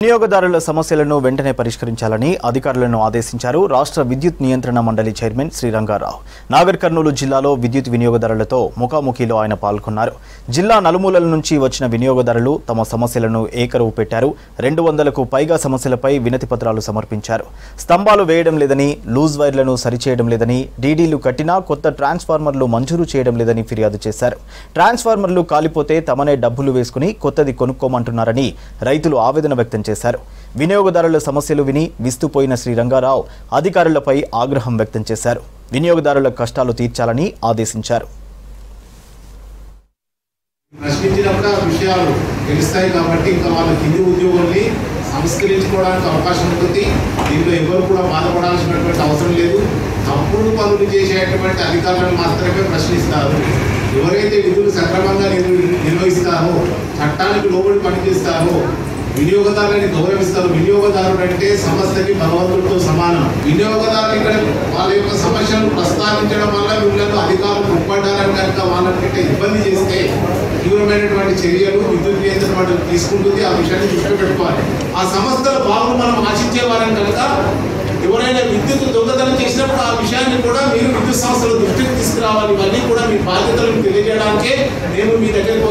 వినియోగదారుల సమస్యలను వెంటనే పరిష్కరించాలని అధికారులను ఆదేశించారు రాష్ట్ర విద్యుత్ నియంత్రణ మండలి చైర్మన్ శ్రీ రంగారావు. నాగర్ కర్నూలు జిల్లాలో విద్యుత్ వినియోగదారులతో ముఖాముఖిలో ఆయన పాల్గొన్నారు. జిల్లా నలుమూలల నుంచి వచ్చిన వినియోగదారులు తమ సమస్యలను ఏకరువు పెట్టారు. 200కు పైగా సమస్యలపై వినతి పత్రాలు సమర్పించారు. స్తంభాలు వేయడం లేదని, లూజ్ వైర్లను సరిచేయడం లేదని, డీడీలు కట్టినా కొత్త ట్రాన్స్ఫార్మర్లు మంజూరు చేయడం లేదని ఫిర్యాదు చేశారు. ట్రాన్స్ఫార్మర్లు కాలిపోతే తమనే డబ్బులు వేసుకుని కొత్తది కొనుక్కోమంటున్నారని రైతులు ఆవేదన వ్యక్తం చేశారు. వినియోగదారుల సమస్యలు విని విస్తుపోయిన శ్రీ రంగారావు అధికారులపై ఆగ్రహం వ్యక్తం చేశారు. వినియోగదారుల కష్టాలు తీర్చాలని ఆదేశించారు. ప్రశ్నించినప్పుడు ఆ విషయాలు తెలుస్తాయి కాబట్టి ఇంకా వాళ్ళ కింది ఉద్యోగుల్ని సంస్కరించుకోవడానికి అవకాశం ఉంటుంది. దీంట్లో ఎవరు కూడా బాధపడాల్సినటువంటి అవసరం లేదు. తప్పుడు పనులు చేసేటువంటి అధికారులను మాత్రమే ప్రశ్నిస్తారు. ఎవరైతే విధులు సక్రమంగా నిర్వహిస్తారో, చట్టానికి లోబడి పనిచేస్తారో, వినియోగదారులని గౌరవిస్తారు. వినియోగదారుడు అంటే సంస్థకి భగవంతుడితో సమానం. వినియోగదారులు ఇక్కడ వాళ్ళ యొక్క సమస్యలను ప్రస్తావించడం వల్ల వీళ్ళకు అధికారులు ముప్పడ్డారని కనుక వాళ్ళకంటే ఇబ్బంది చేస్తే తీవ్రమైనటువంటి చర్యలు విద్యుత్ నియంత్రణ తీసుకుంటుంది. ఆ విషయాన్ని దృష్టిలో పెట్టుకోవాలి. ఆ సంస్థల బాగును మనం ఆశించేవారని కనుక ఎవరైనా విద్యుత్ దొంగతనం చేసినప్పుడు ఆ విషయాన్ని కూడా మీరు విద్యుత్ సంస్థల దృష్టికి తీసుకురావాలి. ఇవన్నీ కూడా మీ బాధ్యతలను తెలియజేయడానికే మేము మీ దగ్గరికి